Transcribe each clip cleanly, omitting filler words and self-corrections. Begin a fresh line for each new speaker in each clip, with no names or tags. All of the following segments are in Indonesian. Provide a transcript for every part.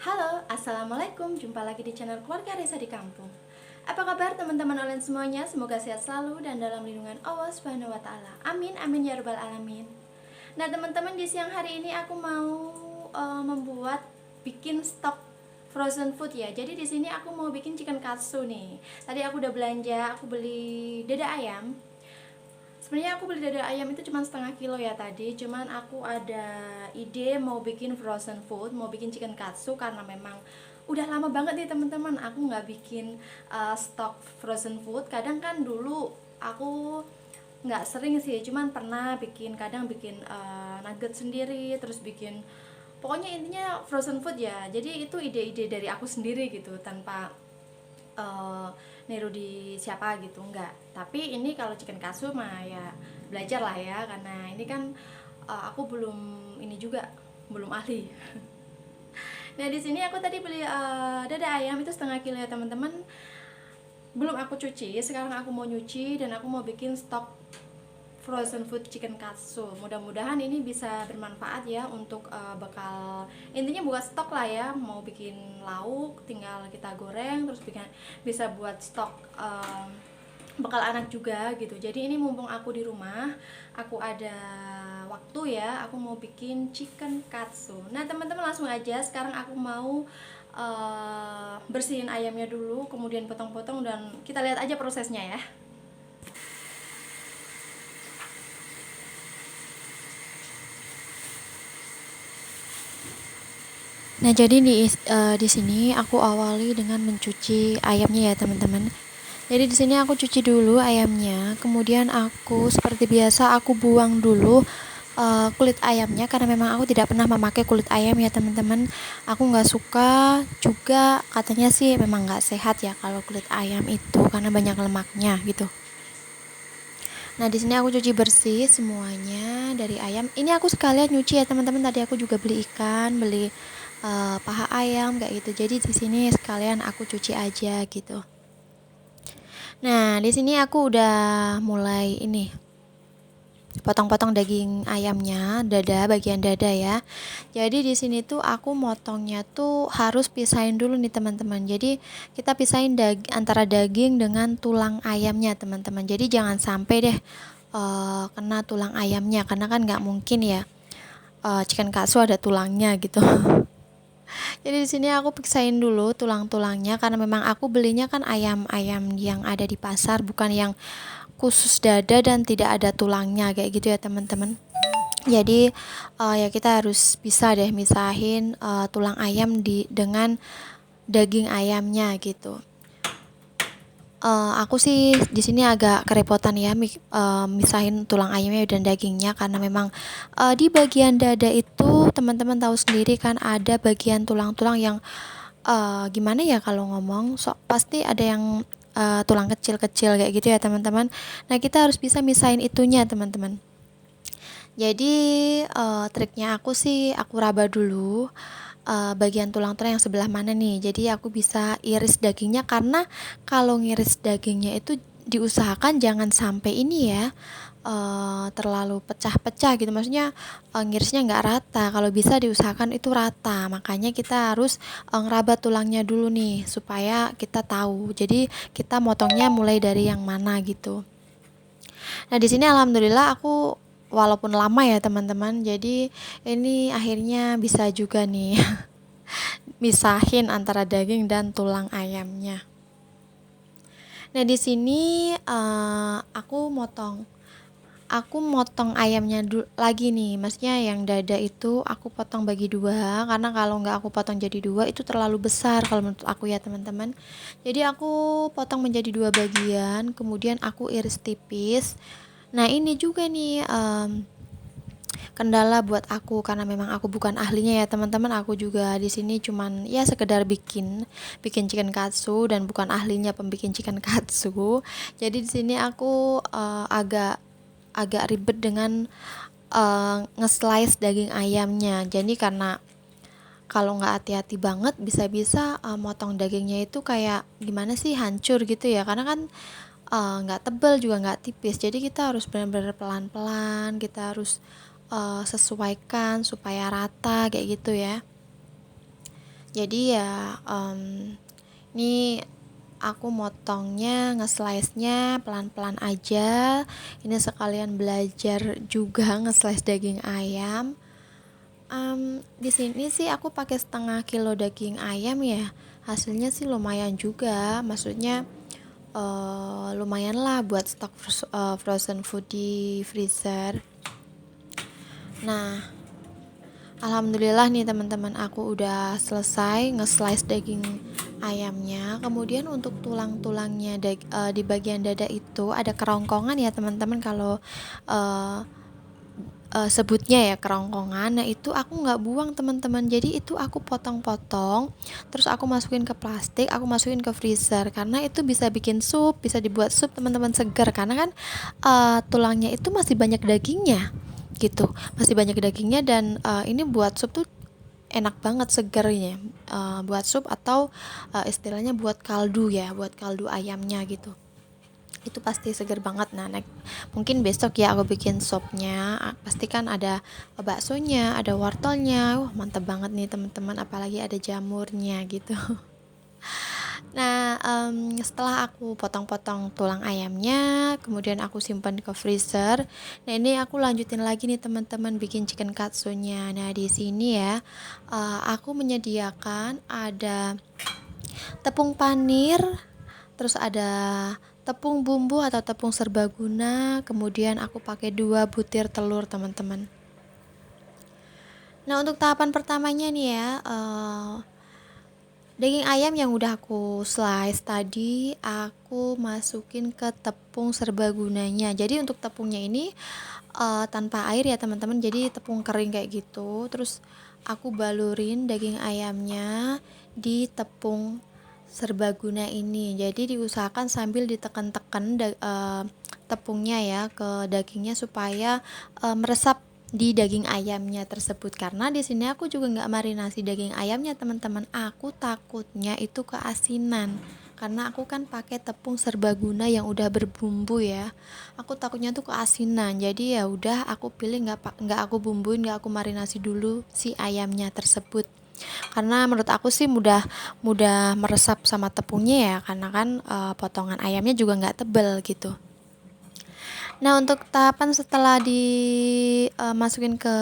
Halo, Assalamualaikum. Jumpa lagi di channel Keluarga Resa di Kampung. Apa kabar teman-teman online semuanya? Semoga sehat selalu dan dalam lindungan Allah Subhanahu wa taala. Amin amin ya rabbal alamin. Nah, teman-teman, di siang hari ini aku mau membuat bikin stok frozen food ya. Jadi di sini aku mau bikin chicken katsu nih. Tadi aku udah belanja, aku beli dada ayam. Sebenarnya aku beli dada ayam itu cuma setengah kilo ya tadi. Cuman aku ada ide mau bikin frozen food, mau bikin chicken katsu karena memang udah lama banget nih teman-teman. Aku nggak bikin stok frozen food. Kadang kan dulu aku nggak sering sih, cuman pernah bikin, kadang bikin nugget sendiri, terus bikin, pokoknya intinya frozen food ya. Jadi itu ide-ide dari aku sendiri gitu, tanpa eh, niru di siapa gitu, enggak. Tapi ini kalau chicken katsu mah ya belajar lah ya, karena ini kan aku belum, ini juga belum ahli. Nah, di sini aku tadi beli dada ayam itu setengah kilo ya teman-teman. Belum aku cuci, sekarang aku mau nyuci dan aku mau bikin stok frozen food chicken katsu. Mudah-mudahan ini bisa bermanfaat ya untuk bekal, intinya buat stok lah ya. Mau bikin lauk tinggal kita goreng, terus bisa buat stok bekal anak juga gitu. Jadi ini mumpung aku di rumah, aku ada waktu ya, aku mau bikin chicken katsu. Nah, teman-teman, langsung aja sekarang aku mau bersihin ayamnya dulu, kemudian potong-potong, dan kita lihat aja prosesnya ya. Nah, jadi di sini aku awali dengan mencuci ayamnya ya, teman-teman. Jadi di sini aku cuci dulu ayamnya, kemudian aku seperti biasa aku buang dulu kulit ayamnya karena memang aku tidak pernah memakai kulit ayam ya, teman-teman. Aku nggak suka juga, katanya sih memang nggak sehat ya kalau kulit ayam itu karena banyak lemaknya gitu. Nah, di sini aku cuci bersih semuanya dari ayam. Ini aku sekalian nyuci ya, teman-teman. Tadi aku juga beli ikan, beli paha ayam kayak gitu. Jadi di sini sekalian aku cuci aja gitu. Nah, di sini aku udah mulai ini potong-potong daging ayamnya, bagian dada ya. Jadi di sini tuh aku motongnya tuh harus pisahin dulu nih, teman-teman. Jadi kita pisahin antara daging dengan tulang ayamnya, teman-teman. Jadi jangan sampai deh kena tulang ayamnya, karena kan nggak mungkin ya chicken katsu ada tulangnya gitu. Jadi di sini aku pisahin dulu tulang-tulangnya karena memang aku belinya kan ayam-ayam yang ada di pasar, bukan yang khusus dada dan tidak ada tulangnya kayak gitu ya, teman-teman. Jadi ya kita harus bisa deh misahin tulang ayam dengan daging ayamnya gitu. Aku sih di sini agak kerepotan ya misahin tulang ayamnya dan dagingnya karena memang di bagian dada itu teman-teman tahu sendiri kan ada bagian tulang-tulang yang gimana ya kalau ngomong, pasti ada yang tulang kecil-kecil kayak gitu ya, teman-teman. Nah, kita harus bisa misahin itunya, teman-teman. Jadi triknya aku sih aku raba dulu bagian tulang-tulang yang sebelah mana nih. Jadi aku bisa iris dagingnya, karena kalau ngiris dagingnya itu diusahakan jangan sampai ini ya terlalu pecah-pecah gitu. Maksudnya ngirisnya nggak rata. Kalau bisa diusahakan itu rata. Makanya kita harus ngeraba tulangnya dulu nih supaya kita tahu. Jadi kita motongnya mulai dari yang mana gitu. Nah, di sini alhamdulillah aku walaupun lama ya, teman-teman. Jadi ini akhirnya bisa juga nih misahin antara daging dan tulang ayamnya. Nah, di sini aku motong ayamnya lagi nih, maksudnya yang dada itu aku potong bagi dua, karena kalau nggak aku potong jadi dua itu terlalu besar kalau menurut aku ya, teman-teman. Jadi aku potong menjadi dua bagian, kemudian aku iris tipis. Nah, ini juga nih kendala buat aku karena memang aku bukan ahlinya ya, teman-teman. Aku juga di sini cuman ya sekedar bikin bikin chicken katsu dan bukan ahlinya pembikin chicken katsu. Jadi di sini aku agak agak ribet dengan nge-slice daging ayamnya. Jadi karena kalau nggak hati-hati banget bisa-bisa motong dagingnya itu kayak gimana sih, hancur gitu ya, karena kan nggak tebal juga nggak tipis. Jadi kita harus benar-benar pelan-pelan, kita harus sesuaikan supaya rata kayak gitu ya. Jadi ya ini aku motongnya, nge-slice-nya pelan-pelan aja. Ini sekalian belajar juga nge-slice daging ayam. Di sini sih aku pakai setengah kilo daging ayam ya. Hasilnya sih lumayan juga. Maksudnya lumayan lah buat stok frozen food di freezer. Nah, alhamdulillah nih teman-teman, aku udah selesai nge-slice daging ayamnya. Kemudian untuk tulang-tulangnya di bagian dada itu ada kerongkongan ya teman-teman, kalau uh, sebutnya ya kerongkongan. Nah itu aku nggak buang teman-teman, jadi itu aku potong-potong, terus aku masukin ke plastik, aku masukin ke freezer, karena itu bisa bikin sup, bisa dibuat sup teman-teman, segar, karena kan tulangnya itu masih banyak dagingnya gitu, masih banyak dagingnya. Dan ini buat sup tuh enak banget, segernya buat sup, atau istilahnya buat kaldu ya, buat kaldu ayamnya gitu, itu pasti seger banget. Nah, mungkin besok ya aku bikin sopnya, pasti kan ada baksonya, ada wortelnya, wah mantep banget nih teman-teman, apalagi ada jamurnya gitu. Nah, setelah aku potong-potong tulang ayamnya, kemudian aku simpan ke freezer. Nah, ini aku lanjutin lagi nih teman-teman, bikin chicken katsunya. Nah, di sini ya, aku menyediakan ada tepung panir, terus ada tepung bumbu atau tepung serbaguna, kemudian aku pakai 2 butir telur teman-teman. Nah, untuk tahapan pertamanya nih ya, daging ayam yang udah aku slice tadi aku masukin ke tepung serbagunanya. Jadi untuk tepungnya ini tanpa air ya teman-teman, jadi tepung kering kayak gitu. Terus aku balurin daging ayamnya di tepung serbaguna ini. Jadi diusahakan sambil ditekan-tekan tepungnya ya ke dagingnya, supaya meresap di daging ayamnya tersebut. Karena di sini aku juga nggak marinasi daging ayamnya teman-teman, aku takutnya itu keasinan, karena aku kan pakai tepung serbaguna yang udah berbumbu ya, aku takutnya tuh keasinan. Jadi ya udah aku pilih nggak aku bumbuin, nggak aku marinasi dulu si ayamnya tersebut, karena menurut aku sih mudah mudah meresap sama tepungnya ya, karena kan potongan ayamnya juga nggak tebel gitu. Nah, untuk tahapan setelah dimasukin ke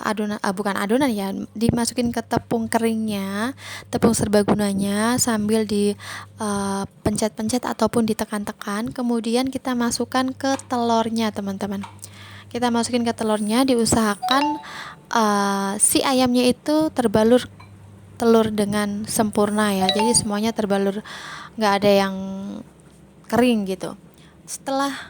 adonan, bukan adonan ya, dimasukin ke tepung keringnya, tepung serbagunanya, sambil di pencet-pencet ataupun ditekan-tekan. Kemudian kita masukkan ke telurnya, teman-teman. Kita masukin ke telurnya, diusahakan si ayamnya itu terbalur telur dengan sempurna ya. Jadi semuanya terbalur, nggak ada yang kering gitu. Setelah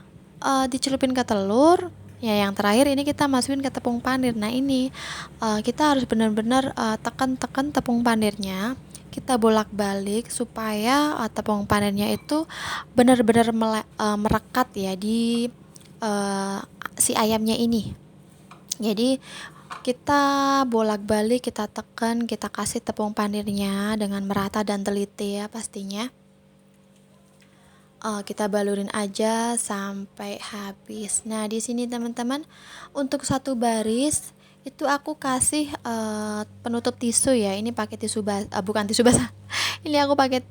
dicelupin ke telur ya, yang terakhir ini kita masukin ke tepung panir. Nah ini kita harus benar-benar tekan-tekan tepung panirnya, kita bolak-balik supaya tepung panirnya itu benar-benar merekat ya di si ayamnya ini. Jadi kita bolak-balik, kita tekan, kita kasih tepung panirnya dengan merata dan teliti ya pastinya. Kita balurin aja sampai habis. Nah, di sini teman-teman, untuk satu baris itu aku kasih penutup tisu ya. Ini pakai bukan tisu basah. Ini aku pakai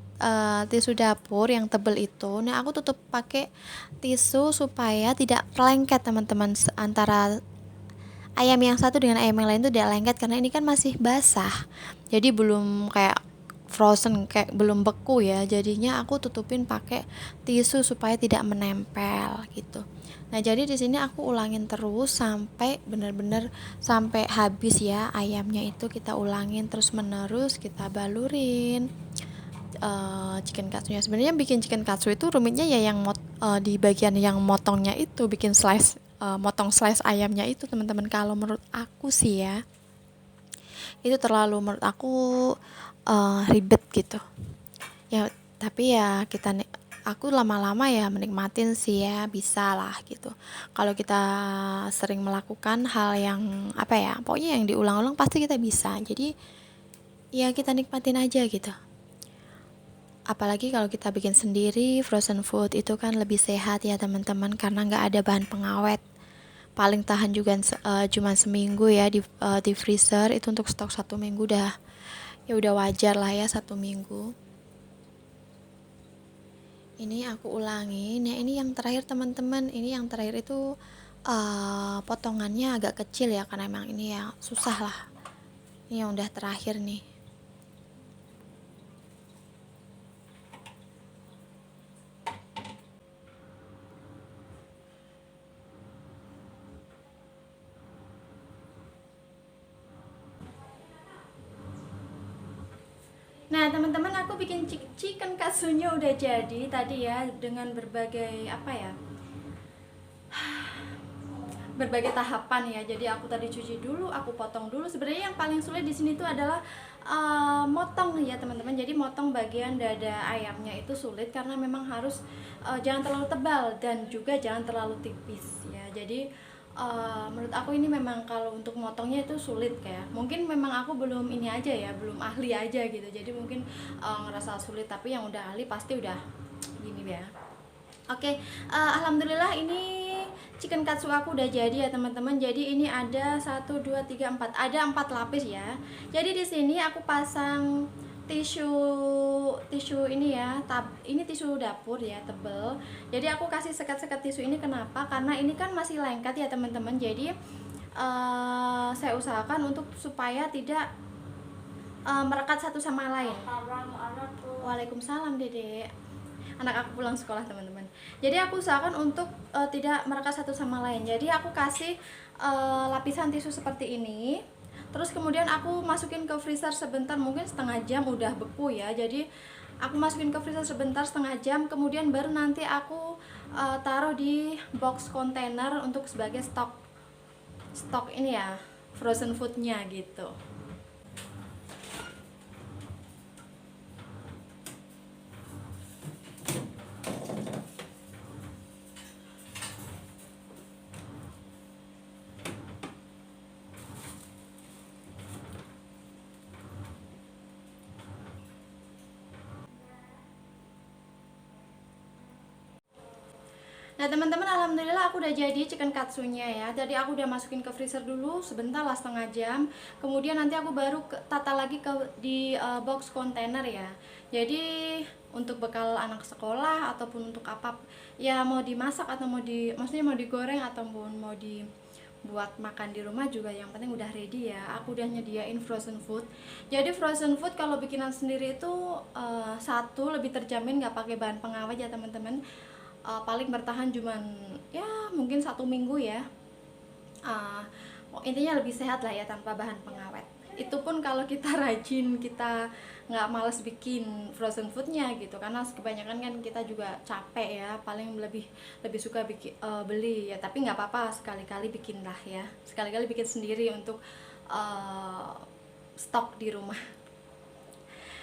tisu dapur yang tebel itu. Nah, aku tutup pakai tisu supaya tidak lengket teman-teman, antara ayam yang satu dengan ayam yang lain itu tidak lengket, karena ini kan masih basah. Jadi belum kayak frozen, kayak belum beku ya, jadinya aku tutupin pakai tisu supaya tidak menempel gitu. Nah, jadi di sini aku ulangin terus sampai benar-benar sampai habis ya ayamnya itu, kita ulangin terus menerus, kita balurin chicken katsunya. Sebenarnya bikin chicken katsu itu rumitnya ya yang di bagian yang motongnya itu, bikin motong slice ayamnya itu teman-teman, kalau menurut aku sih ya itu terlalu, menurut aku ribet gitu ya. Tapi ya aku lama-lama ya menikmatin sih ya, bisa lah gitu. Kalau kita sering melakukan hal yang apa ya, pokoknya yang diulang-ulang pasti kita bisa. Jadi ya kita nikmatin aja gitu. Apalagi kalau kita bikin sendiri, frozen food itu kan lebih sehat ya teman-teman, karena nggak ada bahan pengawet. Paling tahan juga cuma seminggu ya di freezer. Itu untuk stok 1 minggu Ya udah wajar lah ya 1 minggu. Ini aku ulangi. Nah ini yang terakhir teman-teman, ini yang terakhir itu potongannya agak kecil ya, karena emang ini ya susah lah. Ini yang udah terakhir nih. Nah teman-teman, aku bikin chicken katsunya udah jadi tadi ya, dengan berbagai apa ya, berbagai tahapan ya. Jadi aku tadi cuci dulu, aku potong dulu. Sebenarnya yang paling sulit di sini tuh adalah motong ya teman-teman. Jadi motong bagian dada ayamnya itu sulit karena memang harus jangan terlalu tebal dan juga jangan terlalu tipis ya. Jadi menurut aku ini memang kalau untuk motongnya itu sulit, kayak mungkin memang aku belum ini aja ya, belum ahli aja gitu. Jadi mungkin ngerasa sulit, tapi yang udah ahli pasti udah gini ya. Oke, alhamdulillah ini chicken katsu aku udah jadi ya teman-teman. Jadi ini ada 1, 2, 3, 4, ada 4 lapis ya. Jadi di sini aku pasang tisu ini ya, ini tisu dapur ya, tebel. Jadi aku kasih sekat-sekat tisu ini kenapa? Karena ini kan masih lengket ya teman-teman. Jadi saya usahakan untuk supaya tidak merekat satu sama lain. Waalaikumsalam Dedek. Anak aku pulang sekolah teman-teman. Jadi aku usahakan untuk tidak merekat satu sama lain. Jadi aku kasih lapisan tisu seperti ini. Terus kemudian aku masukin ke freezer sebentar, mungkin setengah jam, udah beku ya. Jadi aku masukin ke freezer sebentar, setengah jam. Kemudian baru nanti aku taruh di box container untuk sebagai stok ini ya, frozen foodnya gitu. Nah teman-teman, alhamdulillah aku udah jadi chicken katsunya ya. Jadi aku udah masukin ke freezer dulu sebentar lah, setengah jam. Kemudian nanti aku baru tata lagi di box container ya. Jadi untuk bekal anak sekolah ataupun untuk apa ya, mau dimasak atau maksudnya mau digoreng ataupun mau dibuat makan di rumah juga, yang penting udah ready ya. Aku udah nyediain frozen food. Jadi frozen food kalau bikinan sendiri itu satu, lebih terjamin nggak pakai bahan pengawet ya teman-teman. Paling bertahan cuman ya mungkin 1 minggu ya. Intinya lebih sehat lah ya tanpa bahan pengawet. Itu pun kalau kita rajin, kita nggak males bikin frozen foodnya gitu, karena kebanyakan kan kita juga capek ya, paling lebih suka beli ya. Tapi nggak apa-apa, sekali-kali bikin lah ya, sekali-kali bikin sendiri untuk stok di rumah.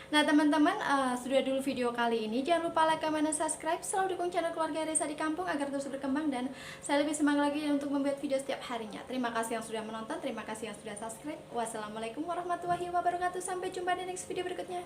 Nah teman-teman, sudah dulu video kali ini. Jangan lupa like, comment, dan subscribe. Selalu dukung channel Keluarga Resa di Kampung agar terus berkembang dan saya lebih semangat lagi untuk membuat video setiap harinya. Terima kasih yang sudah menonton, terima kasih yang sudah subscribe. Wassalamualaikum warahmatullahi wabarakatuh. Sampai jumpa di next video berikutnya.